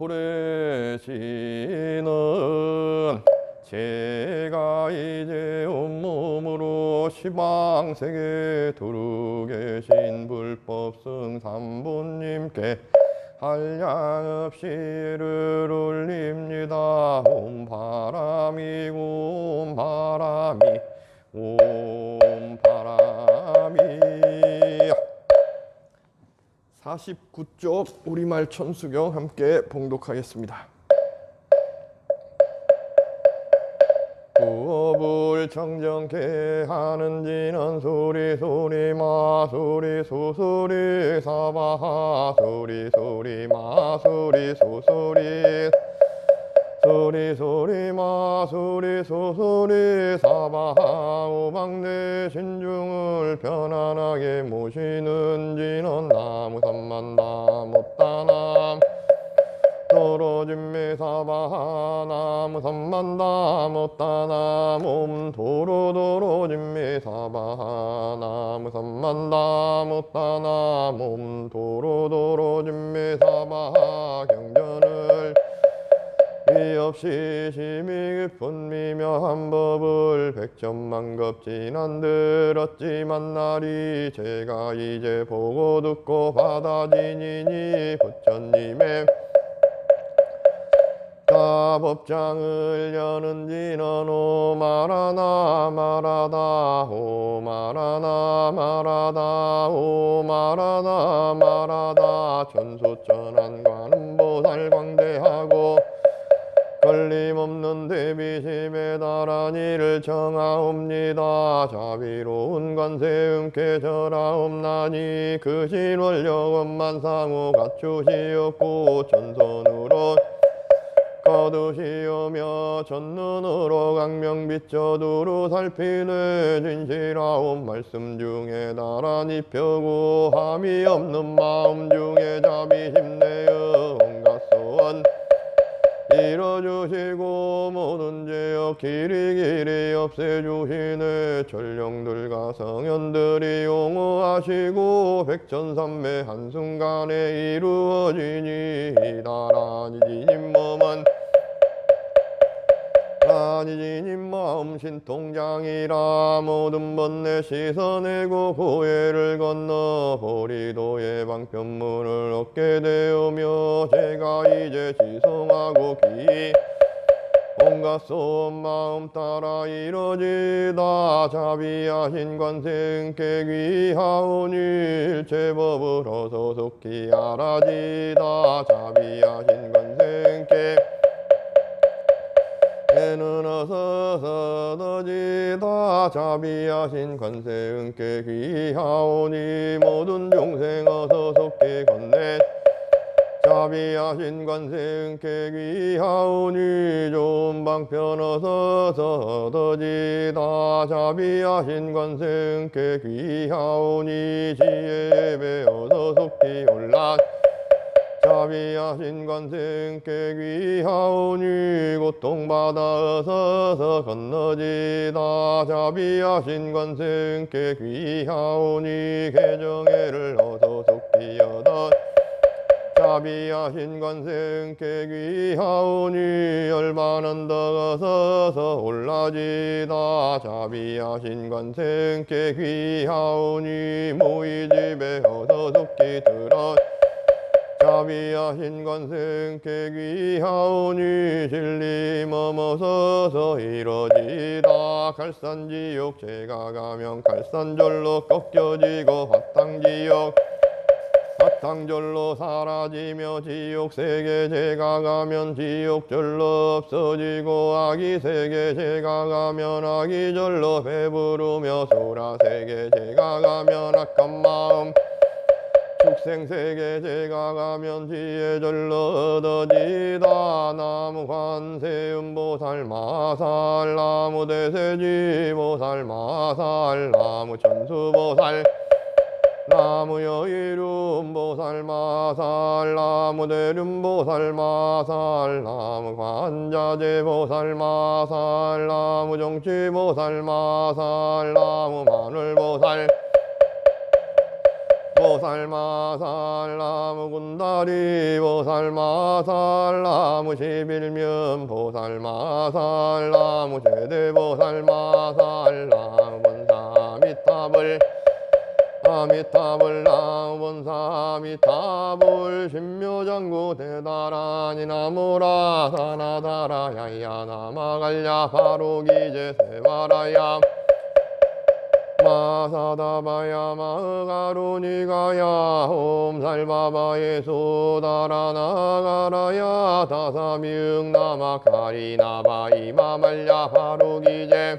고래시는 제가 이제 온몸으로 시방세계 두루 계신 불법승 삼부님께 한량 없이 예를 올립니다. 옴 바람이 옴 바람이 옴 바람이 49쪽 우리말 천수경 함께 봉독하겠습니다. 구업을 청정케 하는 지는 소리 소리 마 소리 소소리 사바하 소리 소리 마 소리 소소리 소리 소리 마 소리 소소리 사바하 오방내 신중을 편안하게 모시는 지는 나무 삼만 나무 따남 떨어짐매 사바하 나무 삼만 나무 따남 옴 도로 짐매 사바하 나무 삼만 나무 따남 옴 도로 짐매 사바하 경전을 이 없이 심히 깊은 미묘한 법을 백천만겁진 들었지만 나리 제가 이제 보고 듣고 받아지니니 부처님의 법장을 여는 지는 오마라나 마라다 오마라나 마라다 오마라나 마라다 전수전환관음 보살 광대하고 걸림없는 대비심에 달한 이를 청하옵니다. 자비로운 관세음께 절하옵나니 그 신월력원만 상호 갖추시옵고 전선으로 거두시오며 첫눈으로 강명 비춰두루 살피네 진실하온 말씀 중에 나란히 펴고 함이 없는 마음 중에 자비심 내어 온갖 소원 이뤄주시고 모든 죄악 길이 없애주시네 전령들과 성현들이 용호하시고 백천삼매 한순간에 이루어지니 나란히 지님 몸은 나니지님 마음 신통장이라 모든 번뇌 씻어내고 고해를 건너 보리도의 방편문을 얻게 되오며 제가 이제 지성하고 기 온갖 소원 마음 따라 이뤄지다 자비하신 관세음께 귀하오니 일체법을 어서 속히 알아지다 자비하신 관세음께 해는 어서 서더지다 자비하신 관세음께 귀하오니 모든 종생 어서 속히 건네 자비하신 관세음께 귀하오니 좋은 방편 어서 서더지다 자비하신 관세음께 귀하오니 지혜의 배 어서 속히 올라 자비하신 관세음께 귀하오니 고통받아 어서서 건너지다 자비하신 관세음께 귀하오니 개정애를 어서 속히 얻어 자비하신 관세음께 귀하오니 열반은 더 어서서 올라지다 자비하신 관세음께 귀하오니 모이집에 어서 속히 들어 자비하신 관세음께 귀하오니 진리 머머서서 이뤄지다 갈산지옥 제가 가면 갈산절로 꺾여지고 화탕지옥 화탕절로 사라지며 지옥세계 제가 가면 지옥절로 없어지고 아기세계 제가 가면 아기절로 배부르며 소라세계 제가 가면 악한 마음 축생세계 제가 가면 지혜절로 얻어지다 나무 관세음보살 마살 나무 대세지보살 마살 나무 천수보살 나무 여의륜보살 마살 나무 대륜보살 마살 나무 관자재보살 마살 나무 정치보살 마살 나무 마늘보살 보살마살나무 군다리 보살마살나무 11면 보살마살나무 제대보살마살나무 본사미타불 아미타불 나무 본사미타불 신묘장구 대다라니 나무라 사나다라 야야 나마갈야 바로기제 세바라야 마사다바야 마가루니가야 옴살바바예 소다라나가라야 다사미응나마카리나바 이마말야 바루기제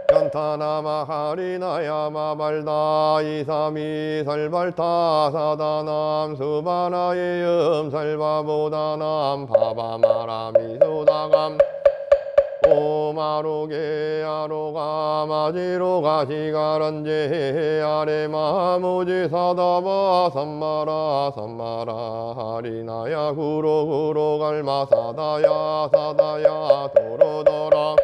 간타나마하리나야 마발다 이사미 살발타 사다남 수바나예 음살바보다남 바바마라미소다감 오마로게 아로가 마지로가 시가란제 아레마 모지 사다바 삼마라 삼마라 하리나야 구로 구로 갈마 사다야 사다야 도로도로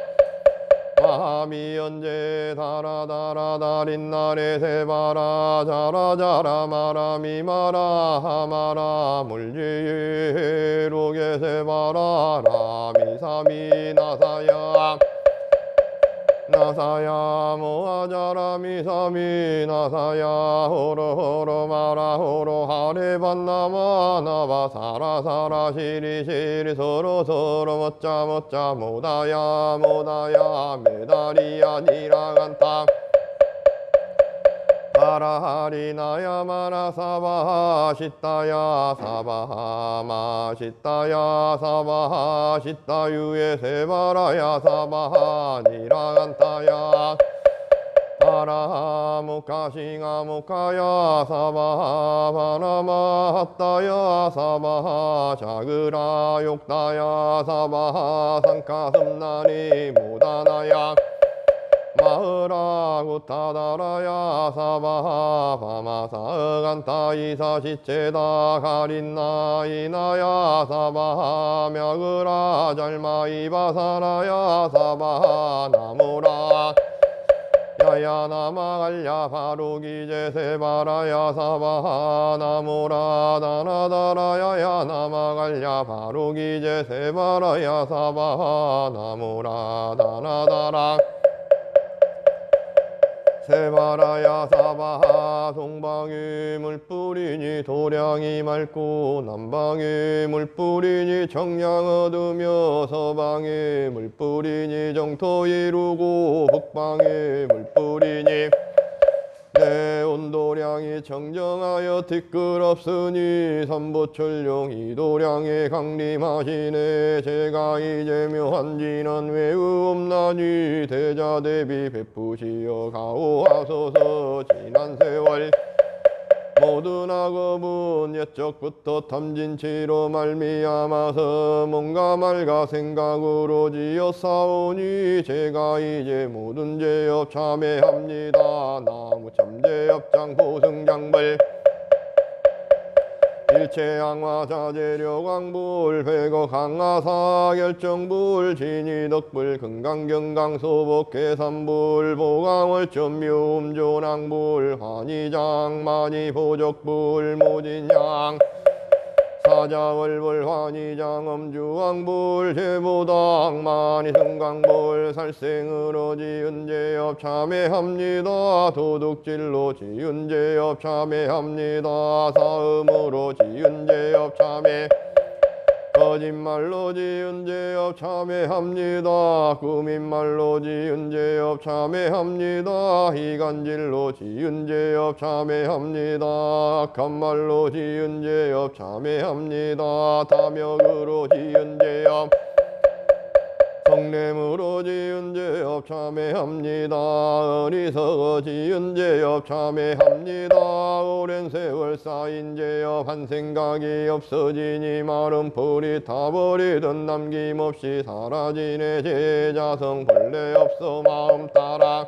마미연제 다라다라 다린나레 세바라 자라자라 마라미 마라 마라 물지로게 세바라 라미사미 나사야 나사야 모아자라 미사미 나사야 호로호로 마라 호로 하레반나마 나바 사라 사라 시리 시리 서로 서로 멋자 멋자 모다야 모다야 메다리야 니라간타 마라하리나야 마라사바하 시타야 사바하 마시타야 사바하 시타유에 세바라야 사바하 니라간타야 바라하 무카싱하 무카야 사바하 바라마하타야 사바하 자그라 욕다야 사바하 상카슴나리 모다나야 마흐라 구타다라야 사바하 바마사간타 이사시체다 가린나 이나야 사바하 мя그라 잘마이바사라야 사바하 나무라 야야 나마갈야 바루기제 세바라야 사바하 나무라 다나다라야야 나마갈야 바루기제 세바라야 사바하 나무라 다나다라 세바라야 사바하 동방이 물뿌리니 도량이 맑고 남방이 물뿌리니 청량 얻으며 서방이 물뿌리니 정토 이루고 북방이 물뿌리니 내 온도량이 청정하여 티끌없으니 삼보철룡 이도량에 강림하시네 제가 이제 묘한 진한 외우옵나니 대자대비 베푸시어 가오하소서 지난 세월 모든 악업은 옛적부터 탐진치로 말미암아서 뭔가 말가 생각으로 지었사오니 제가 이제 모든 죄업 참회합니다. 나무 참죄업장 보승장벌 일체 항화 자재료 광불 회거 강화사 결정불 진이덕불 금강경강 소복 계산불 보강월점 묘음조낭불 환희장 만이 보적불 모진양 사자월불 환희장 엄주왕불 제보당 만이 승강불 살생으로 지은 죄업 참회합니다. 도둑질로 지은 죄업 참회합니다. 사음으로 지은 죄업 참회 거짓말로 지은 죄업 참회합니다. 꾸민말로 지은 죄업 참회합니다. 이간질로 지은 죄업 참회합니다. 악한 말로 지은 죄업 참회합니다. 탐욕으로 지은 죄업 성냄으로 지은 죄업 참회합니다. 어리석어 지은 죄업 참회합니다. 오랜 세월 쌓인 죄업 한 생각이 없어지니 마른 풀이 타버리던 남김없이 사라지네. 제자성 본래 없어 마음 따라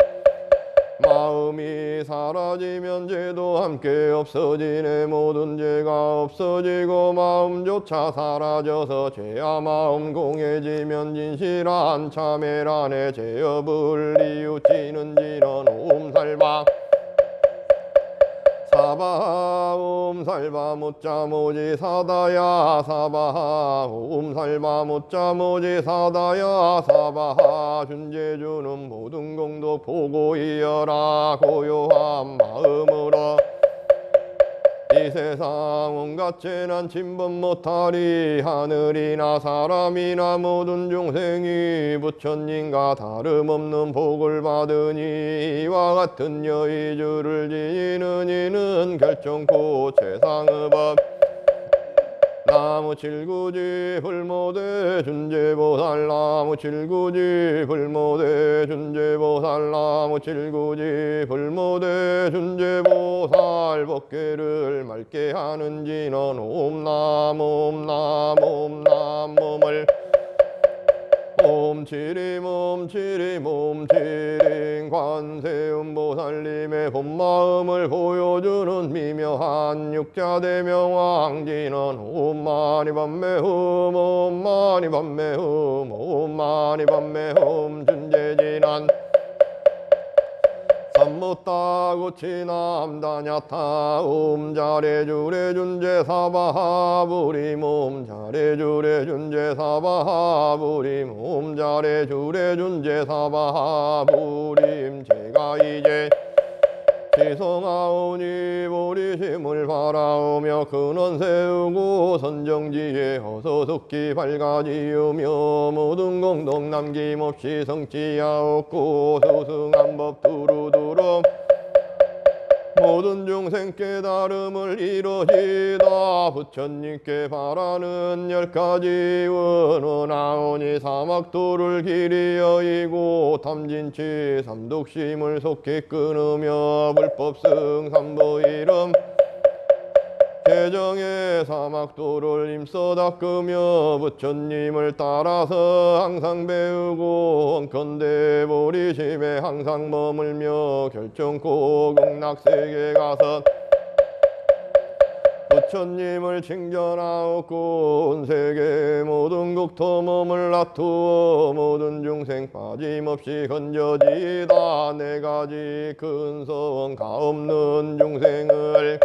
마음이 사라지면 죄도 함께 없어지네. 모든 죄가 없어지고 마음조차 사라져서 죄야 마음 공해지면 진실한 참회라네. 죄업을 이웃지는 지런 옴살바 사바하 옴살바 모짜 모지 사다야 사바하 옴살바 모짜 모지 사다야 사바하 준재주는 모든 공덕 보고 이어라 고요한 마음으로 이 세상 온갖 재난 침범 못하리 하늘이나 사람이나 모든 중생이 부처님과 다름없는 복을 받으니 이와 같은 여의주를 지니는 이는 결정코 최상의 법 나무 칠구지 불모대 준재보살 나무 칠구지 불모대 준재보살 나무 칠구지 불모대 준재보살 법계를 맑게 하는 진언 옴남 옴남 옴남 몸을 옴치림 옴치림 옴치림 관세음보살님의 본마음을 보여주는 미묘한 육자대명왕진언 옴마니밤매흠 옴마니밤매흠 옴마니밤매흠 준재진안 삼무따구치 남다냐타 옴자레주레 준재사바하부림 옴자레주레 준재사바하부림 옴자레주레 준재사바하부림 제가 이제 지성하오니 보리심을 바라오며 근원 세우고 선정지에 어서속히 밝아지우며 모든 공덕 남김없이 성취하옵고 수승한 법 두루두루 모든 중생 깨달음을 이루시다 부처님께 바라는 10가지 원원하오니 사막도를 길이 여의고 탐진치 삼독심을 속히 끊으며 불법승 삼보 이름 개정의 사막도를 힘써 닦으며 부처님을 따라서 항상 배우고 원컨대 보리심에 항상 머물며 결정코 극락세계 가서 부처님을 칭전하옵고 온 세계 모든 국토 몸을 놔두어 모든 중생 빠짐없이 건져지다 4가지 근서원 가없는 중생을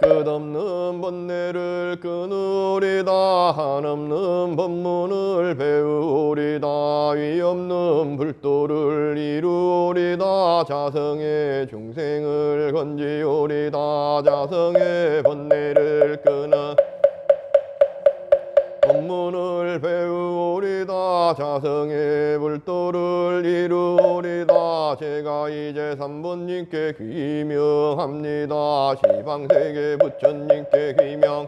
끝없는 번뇌를 끊으리다 한없는 법문을 배우리다 위없는 불도를 이루리다 자성의 중생을 건지오리다 자성의 번뇌를 끊어 법문을 배우리다 자성의 불도를 이루리다 제가 이제 삼본님께 귀명합니다 시방세계 부처님께 귀명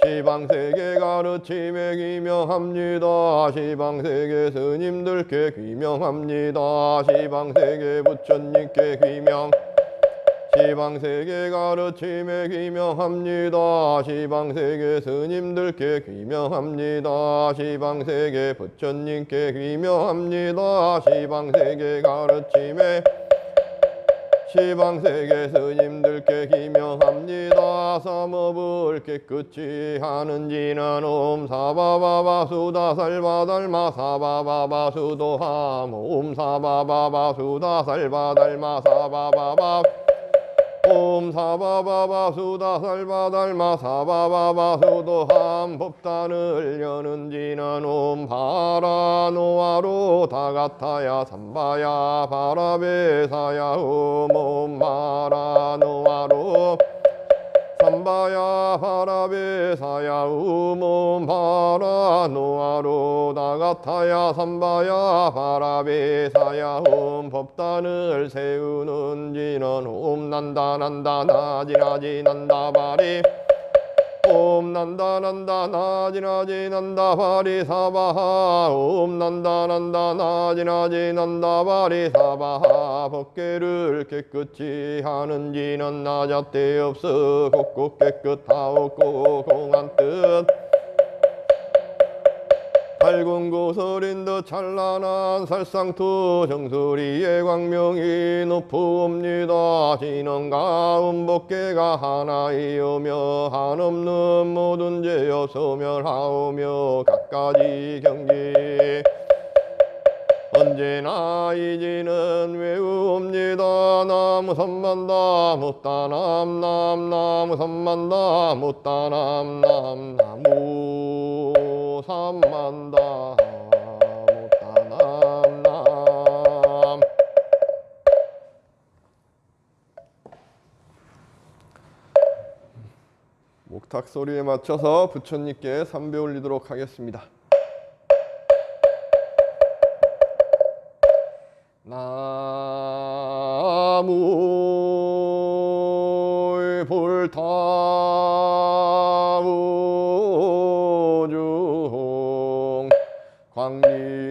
시방세계 가르침에 귀명합니다 시방세계 스님들께 귀명합니다 시방세계 부처님께 귀명 시방세계 가르침에 귀명합니다 시방세계 스님들께 귀명합니다 시방세계 부처님께 귀명합니다 시방세계 가르침에 시방세계 스님들께 귀명합니다 삼업을 깨끗이 하는 진은 옴 사바바바 수다살바달마 사바바바 수도함 옴 사바바바 수다살바달마 사바바바 옴 사바바바 수다살바달마 사바바바 수도함 법단을 여는 진은 옴 바라노아로 다가타야 삼바야 바라베사야 옴 바라노아로 삼바야 바라베사야 옴 바라노아로 다가타야 삼바야 바라베사야 옴 법단을 세우는 진은 옴 난다 난다 나지나지 난다 바리 옴 난다 난다 나지나지 난다 바리 사바하 옴 난다 난다 나지나지 난다 바리 사바하 법계를 깨끗이 하는 진은 나잣대 없어 곳곳 깨끗하옵고 공한 뜻 밝은 고설인 듯 찬란한 살상투 정수리의 광명이 높으옵니다 진원 가운 법계가 하나이오며 한없는 모든 죄여 소멸하오며 갖가지 경지 언제나 이지는 외웁니다. 나무 삼만다 못다남 남 나무 삼만다 못다남 남 나무 삼만다 못다남 남. 목탁 소리에 맞춰서 부처님께 삼배 올리도록 하겠습니다. 나무 볼타우중 광림법회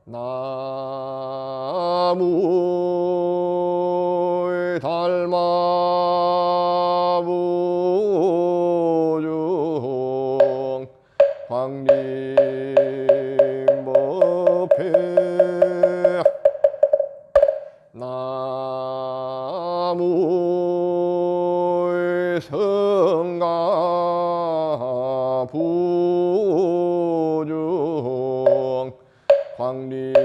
나무 달마부중 광림법회 나무 성가부중 광림법회.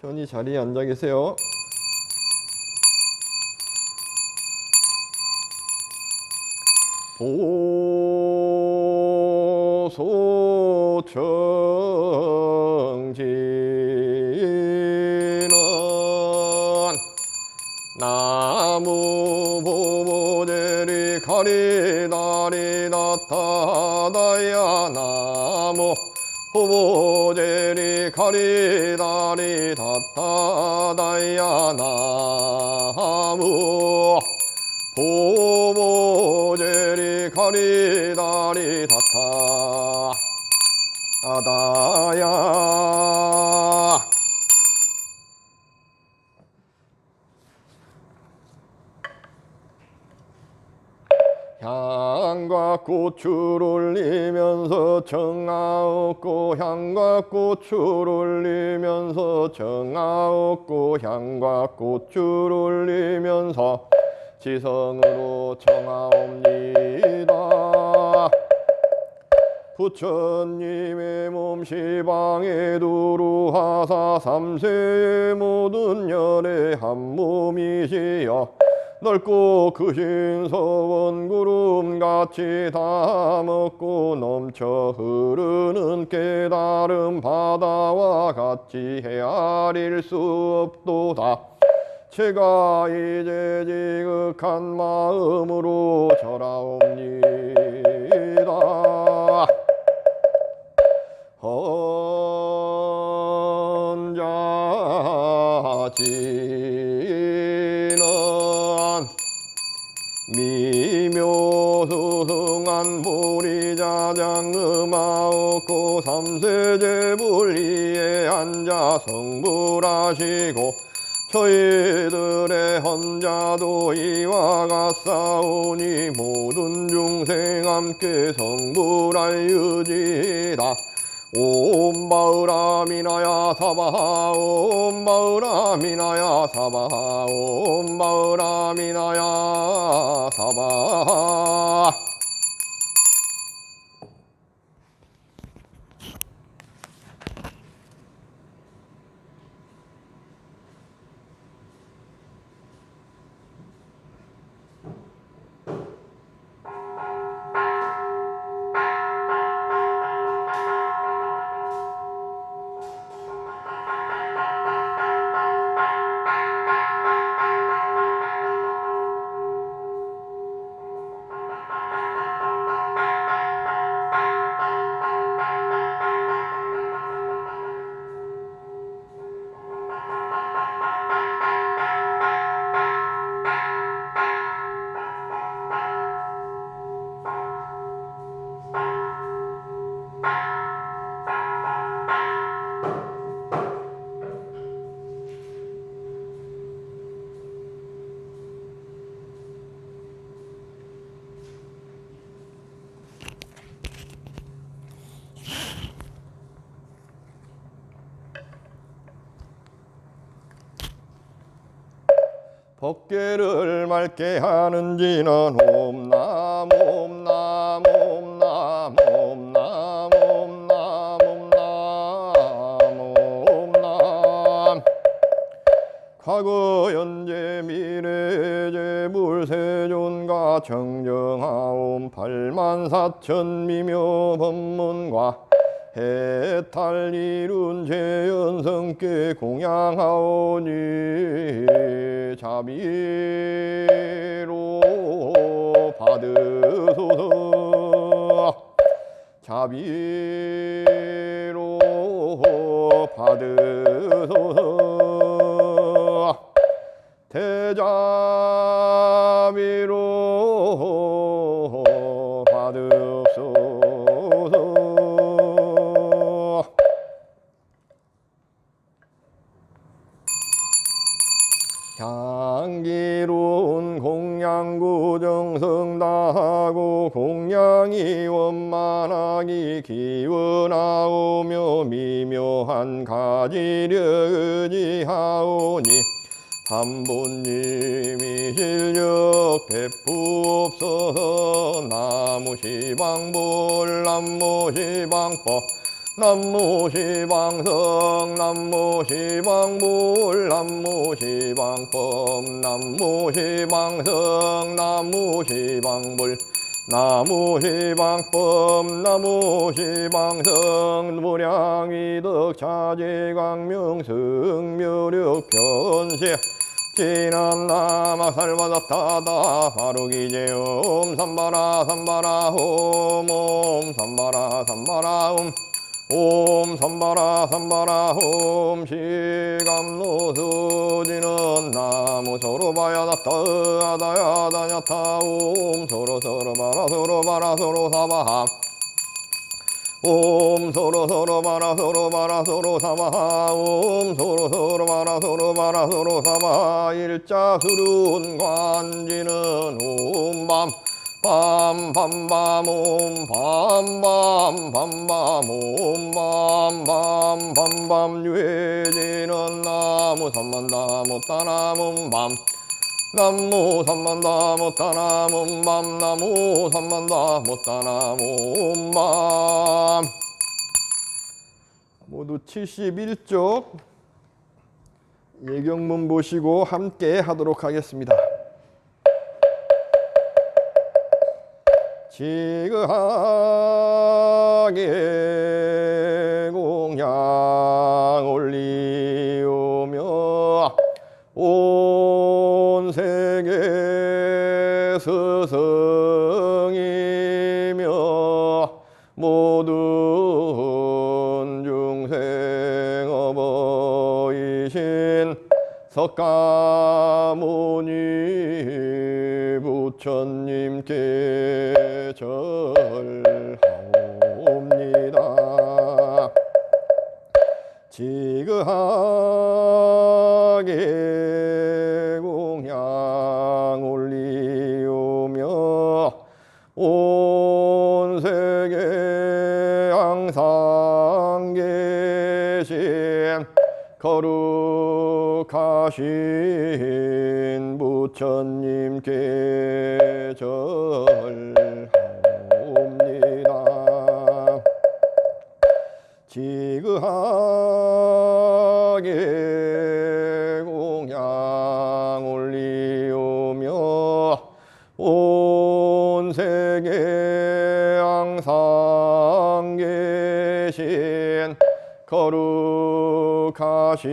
편히 자리에 앉아 계세요. 보소청지는 나무 보보제리 가리다리다타다야 나무 보보제리 가리다리다타다야 나무 보보제리 가리다리다타 아다야. 향과 꽃을 올리면서 정하옵고 향과 꽃을 올리면서 정하옵고 향과 꽃을 올리면서 지성으로 정하옵니다. 부처님의 몸 시방에 두루하사 삼세의 모든 열의 한 몸이시여 넓고 크신 서원 구름같이 다 먹고 넘쳐 흐르는 깨달음 바다와 같이 헤아릴 수 없도다. 제가 이제 지극한 마음으로 절하옵니다. 헌자지는 미묘수승한 보리자장음하옵고 삼세제불리에 앉아 성불하시고 저희들의 헌자도 이와 같사오니 모든 중생 함께 성불하유지다. 옴 바흐라미나야 사바하 옴 바흐라미나야 사바하 옴 바흐라미나야 사바하. 헛개를 맑게 하는지는 옴남 옴남 옴남 옴남 옴남 옴남 옴남 과거 현재 미래 재불세존과 정정하옴 84,000 미묘 법문과 해탈 이룬 재현성께 공양하오니 자비로 받으소서. 자비로 받으소서. 대자비로 받으소서. 향기로운 공양구 정성다하고 공양이 원만하기 기원하오며 미묘한 가지려 의지하오니 삼본님이 실력 베푸옵소서. 나무시방볼 남무시방법 남무시방성 남무시방볼 남무시방법 남무시방성 남무시방볼 나무시방법 나무시방성 무량이덕 차지광명 승묘력 변시 진한나마 살바다타다 바루기제옴 삼바라 삼바라 옴 삼바라 삼바라 옴 삼바라 삼바라 옴 시감노수지는 나무 서로 바야다타 아다야다냐타 옴 서로 서로 바라 서로 바라 서로 사바하 옴 서로 서로 바라 서로 바라 서로 사바하 옴 서로 서로 바라 서로 바라 서로 사바하 일자수룬 관지는 옴밤 밤밤밤 옴 밤밤 밤밤 옴 밤밤 밤밤 유해지는 나무 삼만다 못다나무 밤 나무 삼만다 못다나무 밤 나무 삼만다 못다나무 밤 모두 71쪽 예경문 보시고 함께 하도록 하겠습니다. 지그하게 공양 올리오며 온 세계 스승이며 모든 중생 어버이신 석가모니 부처님께 절하옵니다. 지그하게 공양 올리오며 온 세계 항상 계신 거룩하신 부처님께 절하옵니다. 지그하게 공양 올리오며 온 세계 항상 계신 거룩하신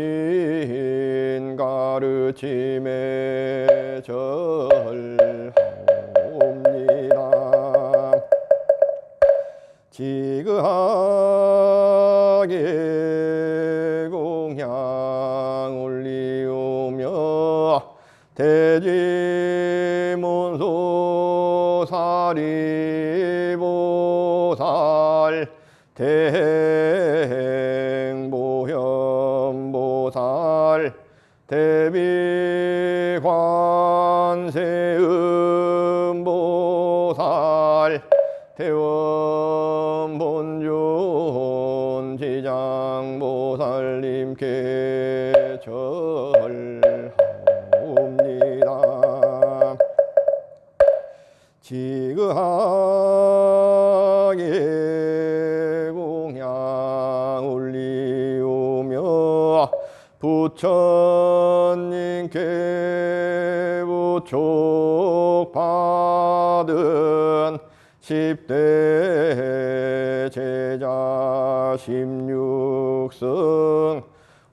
가르침에 절하옵니다. 지그하게 공양 올리오며 대지문소 사리보살 대행보현보살 대비관세음보살 대원본존 지장보살님께 절하옵니다. 부처님께 부촉받은 10대 제자 16승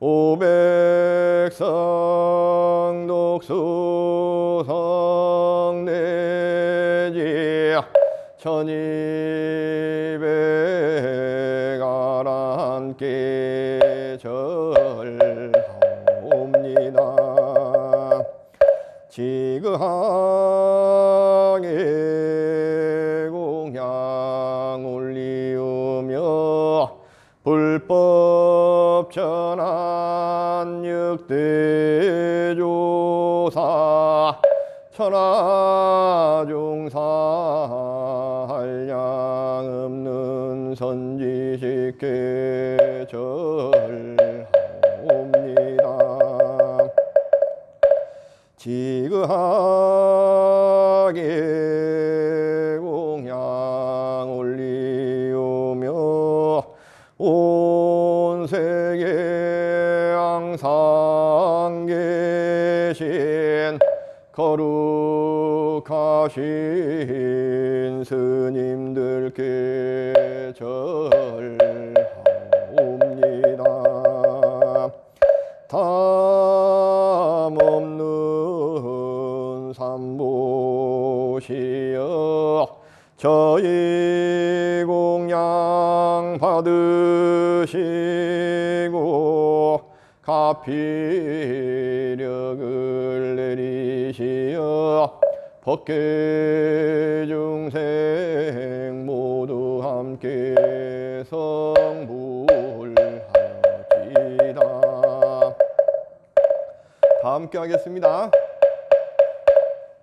500성 독수성내지 1200아란께 절하옵니다. 지그하게 공양 올리우며 불법 전한 6대 조사 천하중사 한량 없는 선지식계 절하옵니다. 지그하게 공양 올리우며 온 세계 항상 계신 거룩하신 스님들께 절하옵니다. 담없는 삼보시여 저희 공양 받으시고 가피력을 내리시어 법계 중생 모두 함께 성불하지다. 다 함께 하겠습니다.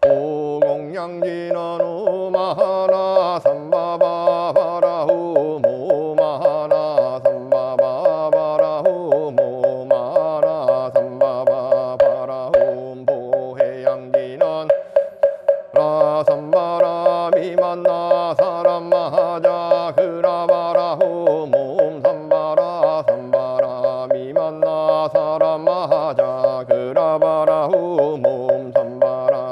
오공양진원 오마하나 삼바바바라후 모마하나 삼바바바라후 모마하나 삼바바바라후 보해양진원 라삼바라미 만나 사람마하자 그라바라후 몸 삼바라 삼바라미 만나 사람마하자 그라바라후 몸 삼바라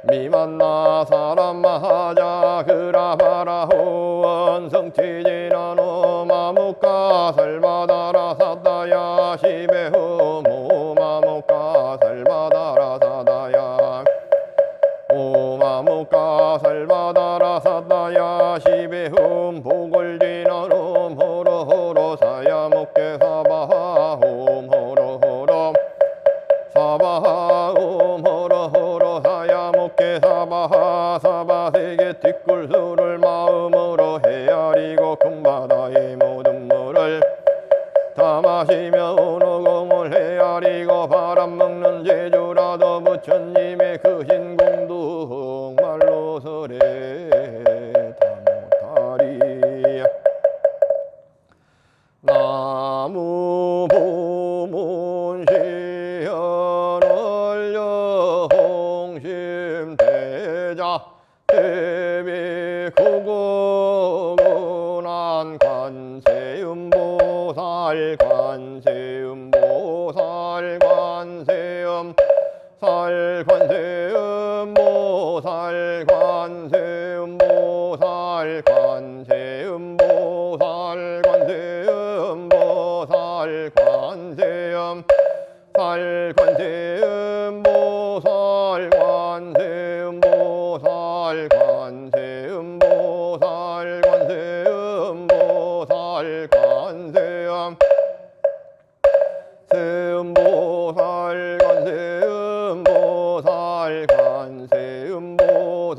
미만나 사람마하자 그라바라후 원성치지나노 마무카 살바다라 사다야 시베후 모마무카 살바다라 사다야 오마무카 살바다라 사다야 시베흠 보골지나노 호로호로 사야목게 사바하홈 호로호로 사바하옴 호로호로 사야목게 사바하 사바세계 뒷굴수를 마음으로 헤아리고 금바다의 모든 물을 다 마시며 오노공을 헤아리고 바람 먹는 제주라도 부처님의 그 신공둥 말로 설에 다 못하리. 나무 보문시연 얼려 홍심대자 대비 구구군한 관세음보살 관세음보살 관세음살 관세음보살 관세음보살 관세음보살 관세음보살 관세음 살 관세음보살 관세음보살 관세음보살 관세음보살 관세음 세음보살 관세음보살 관세음보살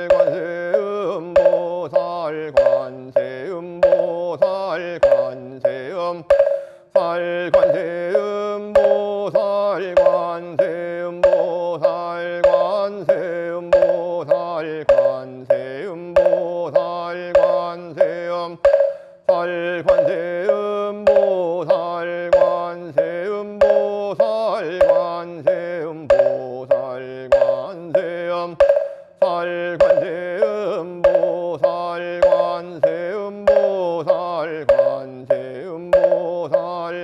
관세음보살 관세음보살 관세음 살 관세음보살 관세음보살 관세음보살 관세음보살 관세음 살 관세음보살 관세음보살 관세음보살 관세음 살 관세음보살 관세음보살 관세음보살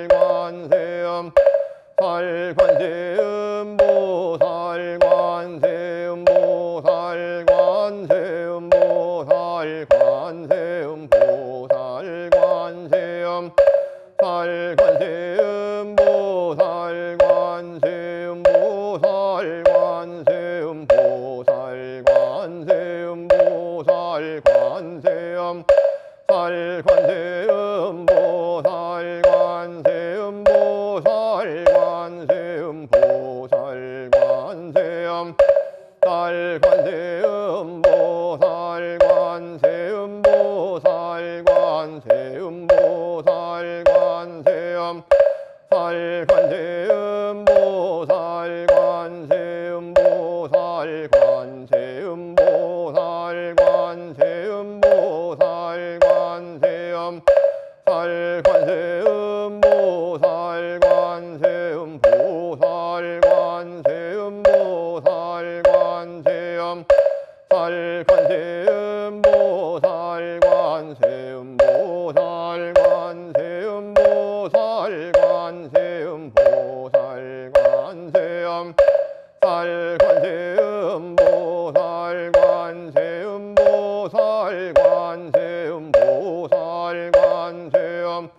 관세음 살관세음 보살관세음 살관세음 보살관세음 보살관세음 보살관세음 보살관세음 살관세음 보살관세음 보살관세음 보살관세음 살관세음 보살관세음 보살관세음 보살관세음 살관세음 보살관세음 보살관세음 보살관세음 보살관세음 살관세음 보살관세음 보살관세음 보살관세음 살관세음 보살관세음 보살관세음 보살관세음 보살관세음 살관세음 보살관세음 보살관세음 보살관세음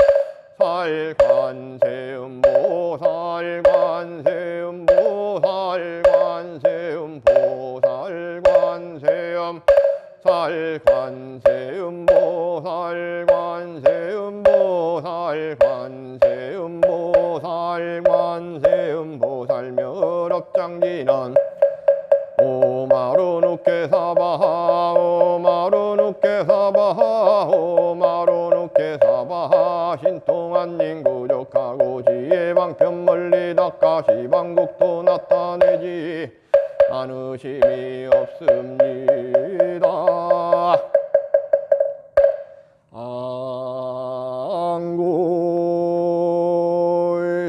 살관세음 보살관세음 보살관세음 보살관세음 살관세음 보살관세음 보살관세음 보살관세음 보살멸업장진한 오마루누케사바하 오마루누케사바하 오마루누케사바하 신통한닝구족하고 지혜방편 멀리 닦아 시방국도 나타내지 않으심이 없습니다. 안구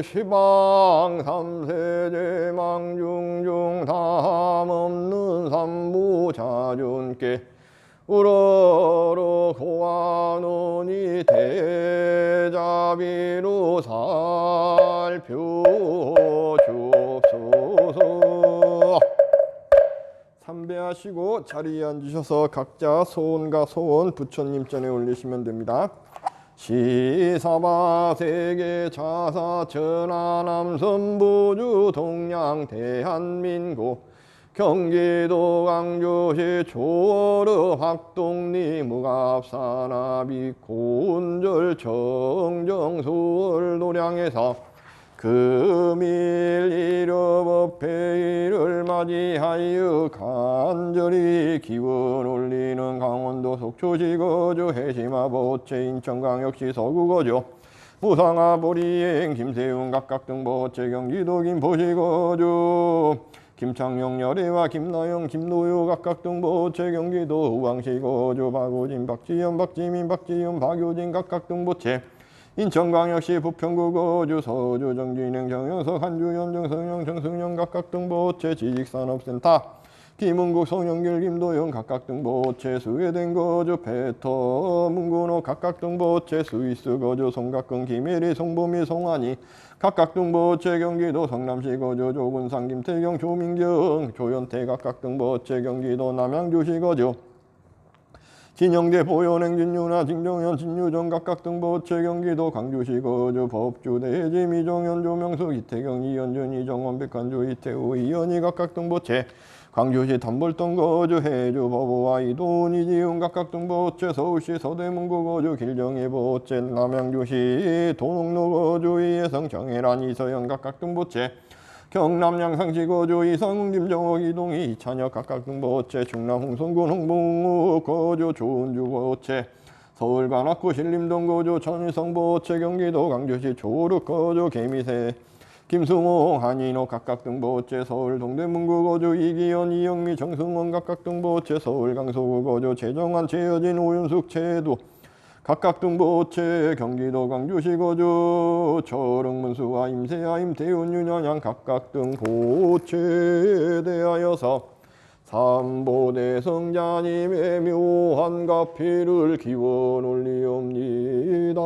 시방 삼세제 망중중 담없는 삼부자준께 우러러 고아노니 대자비로 살펴주옵소서. 삼배하시고 자리에 앉으셔서 각자 소원과 소원 부처님 전에 올리시면 됩니다. 시사바 세계 자사 전하 남선 부주 동양 대한민국 경기도 광주시 조르 학동리 무갑사나비 고운절 정정수월 노량에서 금일 일요법회의를 맞이하여 간절히 기원 올리는 강원도 속초시 거주 해시마 보채 인천광역시 서구 거주 부상아 보리행 김세훈 각각 등 보채 경기도 김포시 거주 김창용 열애와 김나영 김노효 각각 등 보채 경기도 우왕시 거주 박우진 박지현 박지민 박지윤 박효진 각각 등 보채 인천광역시 부평구 거주 서주 정진행 정영석 한주연 정성영 정승영 각각 등 보채 지식산업센터 김은국 송영길 김도영 각각 등 보채 스웨덴 거주 페터 문근호 각각 등 보채 스위스 거주 송각근 김혜리 송보미 송환이 각각 등 보채 경기도 성남시 거주 조군상 김태경 조민경 조현태 각각 등 보채 경기도 남양주시 거주 진영대 보현행 진유나 진정현 진유정 각각 등 보채 경기도 광주시 거주 법주 대지 미정현 조명수 이태경 이현준 이정원 백한주 이태우 이현희 각각 등 보채 광주시 담볼동 거주 해주 법우와 이돈 이지훈 각각 등 보채 서울시 서대문구 거주 길정희 보채 남양주시 도농로 거주 이혜성 정혜란 이서영 각각 등 보채 경남 양상시 거주 이성훈 김정옥 이동희 이찬혁 각각 등 보채 충남 홍성군 홍봉우 거주 조은주 보채 서울 관악구 신림동 거주 천일성 보채 경기도 광주시 조르 거주 개미새 김승호 한인호 각각 등 보채 서울 동대문구 거주 이기현 이영미 정승원 각각 등 보채 서울 강서구 거주 최정환 최여진 오윤숙 최도 각각 등 보채 경기도 광주시 거주 철흥문수와 임세아 임태훈 윤현양 각각 등 보채 대하여서 삼보대성자님의 묘한 가피를 기원 올리옵니다.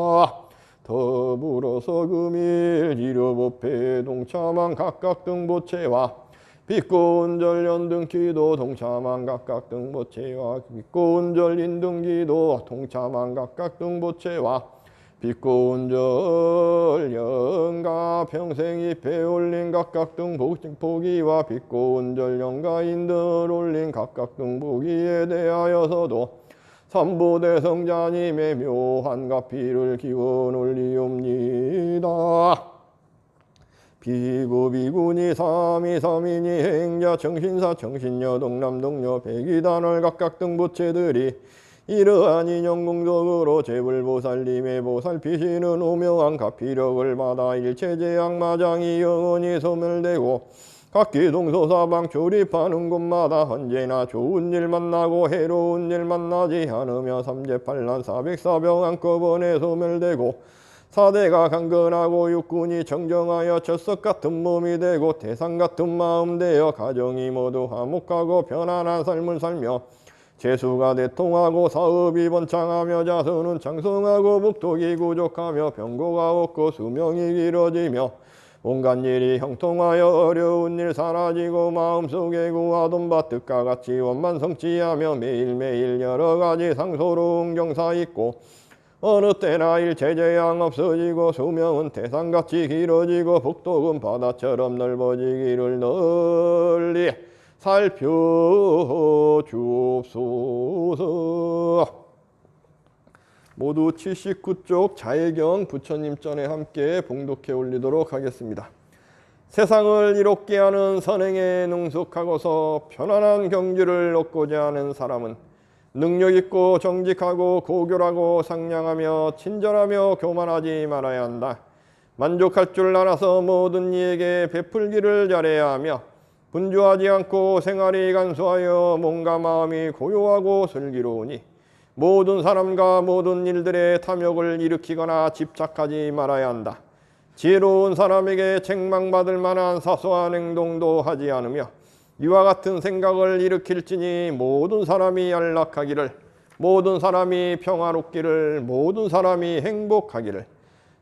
더불어서 금일 일요법회 동참한 각각 등 보채와 빛고운절 연등기도 동참한 각각 등보체와 빛고운절 인등기도 동참한 각각 등보체와 빛고운절 영가 평생이 배올린 각각 등보기와 빛고운절 영가 인들 올린 각각 등보기에 대하여서도 삼보대성자님의 묘한 가피를 기원 올리옵니다. 비구비구니 삼이삼이니 행자 정신사 정신녀 동남동녀 백이단월 각각 등보체들이 이러한 인연공덕으로 재불보살님의 보살피시는 오묘한 가피력을 받아 일체제약마장이 영원히 소멸되고 각기동서사방 출입하는 곳마다 언제나 좋은 일 만나고 해로운 일 만나지 않으며 삼재팔란 사백사병 한꺼번에 소멸되고 사대가 강건하고 육군이 정정하여 젖석 같은 몸이 되고 대상 같은 마음 되어 가정이 모두 화목하고 편안한 삶을 살며 재수가 대통하고 사업이 번창하며 자손은 장성하고 복덕이 구족하며 병고가 없고 수명이 길어지며 온갖 일이 형통하여 어려운 일 사라지고 마음속에 구하던 바 뜻과 같이 원만성취하며 매일매일 여러가지 상소로운 경사 있고 어느 때나 일체재앙 없어지고 수명은 태산같이 길어지고 복덕은 바다처럼 넓어지기를 널리 살펴주옵소서. 모두 79쪽 자일경 부처님 전에 함께 봉독해 올리도록 하겠습니다. 세상을 이롭게 하는 선행에 능숙하고서 편안한 경지를 얻고자 하는 사람은 능력있고 정직하고 고결하고 상냥하며 친절하며 교만하지 말아야 한다. 만족할 줄 알아서 모든 이에게 베풀기를 잘해야 하며 분주하지 않고 생활이 간소하여 몸과 마음이 고요하고 슬기로우니 모든 사람과 모든 일들의 탐욕을 일으키거나 집착하지 말아야 한다. 지혜로운 사람에게 책망받을 만한 사소한 행동도 하지 않으며 이와 같은 생각을 일으킬지니 모든 사람이 안락하기를, 모든 사람이 평화롭기를, 모든 사람이 행복하기를,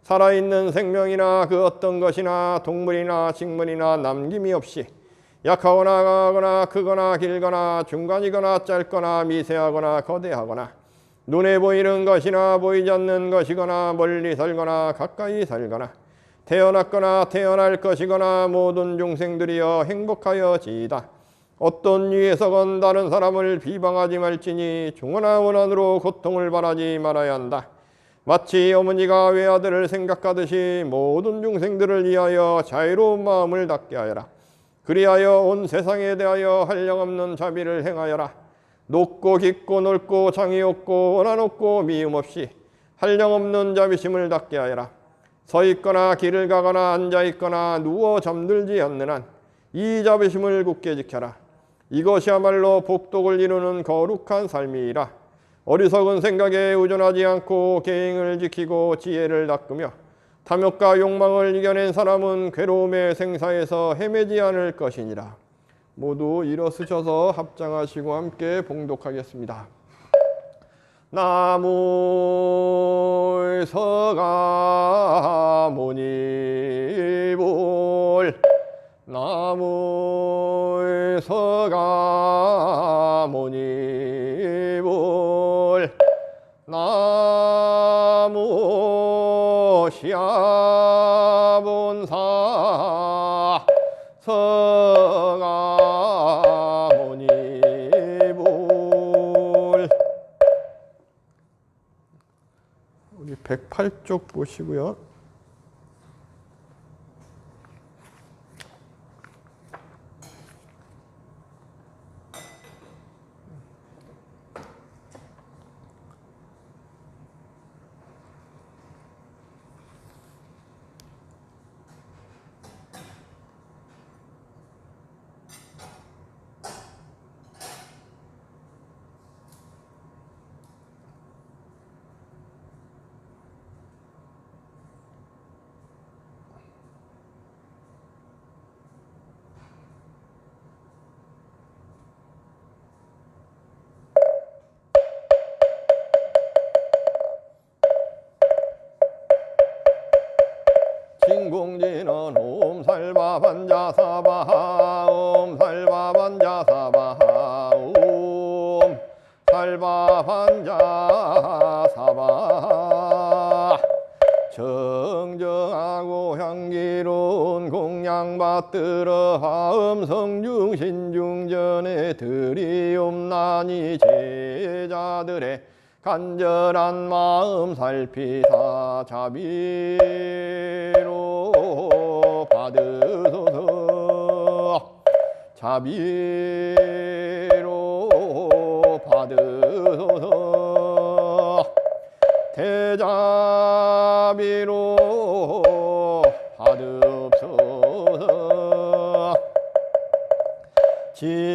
살아있는 생명이나 그 어떤 것이나 동물이나 식물이나 남김이 없이 약하거나 강하거나 크거나 길거나 중간이거나 짧거나 미세하거나 거대하거나 눈에 보이는 것이나 보이지 않는 것이거나 멀리 살거나 가까이 살거나 태어났거나 태어날 것이거나 모든 중생들이여 행복하여 지이다. 어떤 이에서건 다른 사람을 비방하지 말지니 중언아 원한으로 고통을 바라지 말아야 한다. 마치 어머니가 외아들을 생각하듯이 모든 중생들을 위하여 자유로운 마음을 갖게 하여라. 그리하여 온 세상에 대하여 한량없는 자비를 행하여라. 높고 깊고 넓고 장이 없고 원한 없고 미움 없이 한량없는 자비심을 갖게 하여라. 서 있거나 길을 가거나 앉아 있거나 누워 잠들지 않는 한 이 자비심을 굳게 지켜라. 이것이야말로 복덕을 이루는 거룩한 삶이라. 어리석은 생각에 의존하지 않고 계행을 지키고 지혜를 닦으며 탐욕과 욕망을 이겨낸 사람은 괴로움의 생사에서 헤매지 않을 것이니라. 모두 일어서셔서 합장하시고 함께 봉독하겠습니다. 나무 서가모니불 나무 서가모니불 나무 시아본사 서가모니불. 우리 108쪽 보시고요. 진공진원 옴살바 반자사바 옴 반자 사바 정정하고 향기로운 공양 받들어 하음 성중 신중전에 드리옵나니 제자들의 간절한 마음 살피사 자비로 받으소서 자비로 받으소서 대자비로 받읍소서 지그하게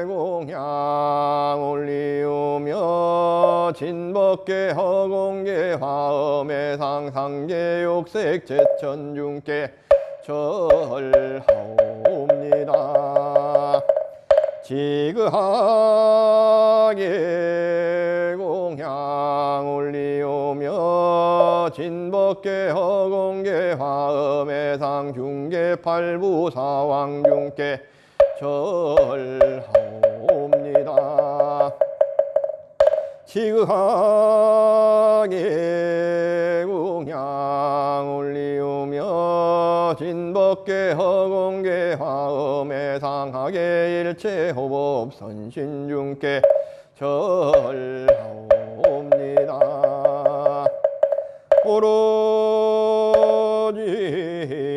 공양 올리우며 진법계 허공계 화엄의 상상계 욕색 제천중계 절하옵니다. 지그하게 공양 올리오며 진법계 허공계 화엄의 상중계 팔부사왕중계 절하옵니다. 지그하게 공양 올리우며 진법계 허공계 화엄의 상하계 일체 호법 선신중계 절하옵니다. 오로지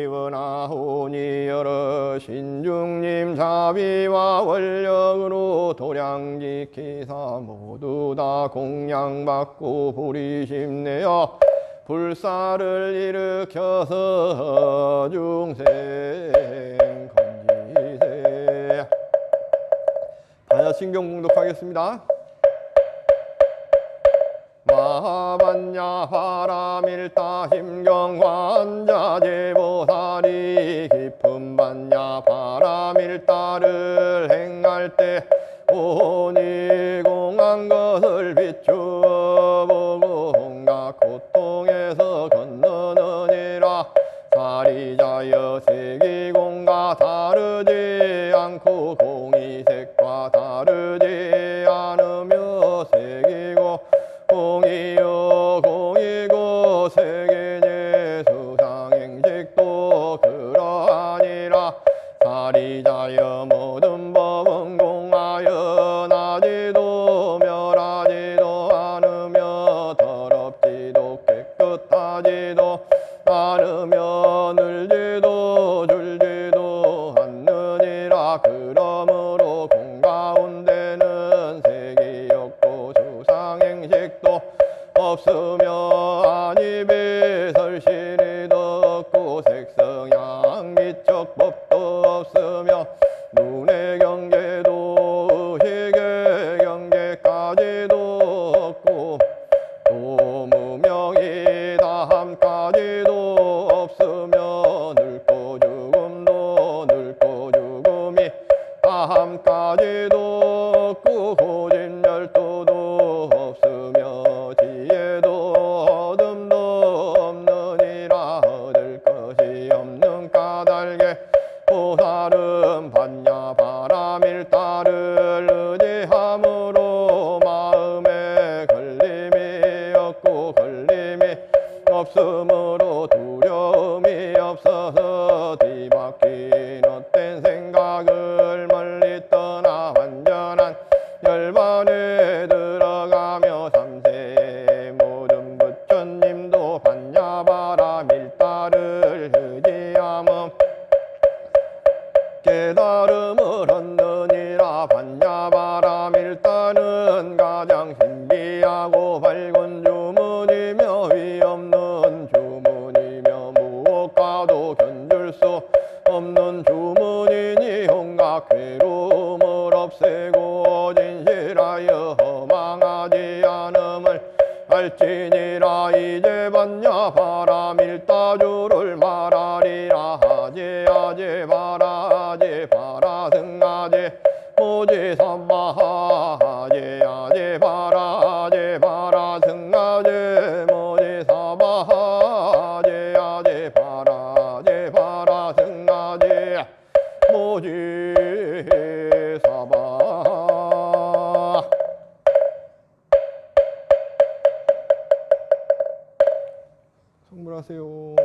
원하오니 여러 신중님 자비와 원력으로 도량지키사 모두 다 공양받고 불이심내어 불사를 일으켜서 중생 건지세. 반야신경 봉독하겠습니다. 마반야 바람일다 심경환자 제보살이 깊은 반야 바람일다를 행할 때 오니 공한 것을 비추어보고 온갖 고통에서 건너느니라. 사리자여 세기공과 다르지 않고 공이색과 다르지 않으며 색이고 공이요 공이고 세계의 수상행식도 그러하니라. 사리자여 모든 법은 공하여 나지도 멸하지도 않으며 더럽지도 깨끗하지도 않으며 늘지도 줄지도 않느니라. 그러므로 공 가운데는 색이 없고 수상행식도 없으며 안입이 설실이도 없고 색성향 미적 법도 없으며 눈의 경계도 의식의 경계까지도 없고 도무명이 다함까지도 없으며 늙고 죽음이 다함까지도 없고 고진열도도 없으며 지혜도 어둠도 없느니라. 얻을 것이 없는 까닭에 보살은 반야 바람일다를 의지함으로 마음에 걸림이 없고 걸림이 없으므로 두려움이 없어서 뒤바뀐 헛된 생각을 멀리 떠나 완전한 열반에 들어가며 삼세 모든 부처님도 반야 바람일다를 의지하며 깨달음을 얻느니라. 반야 바람일다는 가장 신비하고 밝은 주문이며 위없는 주문이며 무엇과도 견줄 수 없는 주문이니 온갖 괴로움을 없애고 진실하여 허망하지 않음을 알지니라. 이제 반야 바람일다주를 말하리라. 하제 바라 승하제 모지사바 하제 바라 승하제 모지사바 하제 바라 승하제 모지사바 성불하세요.